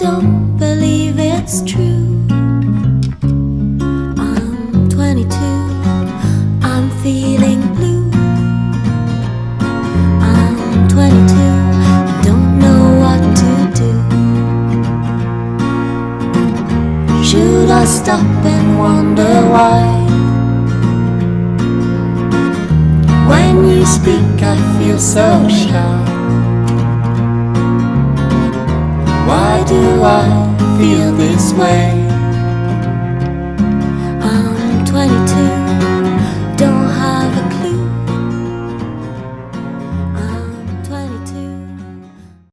don't believe it's true. I'm 22, I'm feeling blue. I'm 22, I don't know what to do. Should I stop and wonder why? When you speak I feel so shy. Why do I feel this way? I'm 22.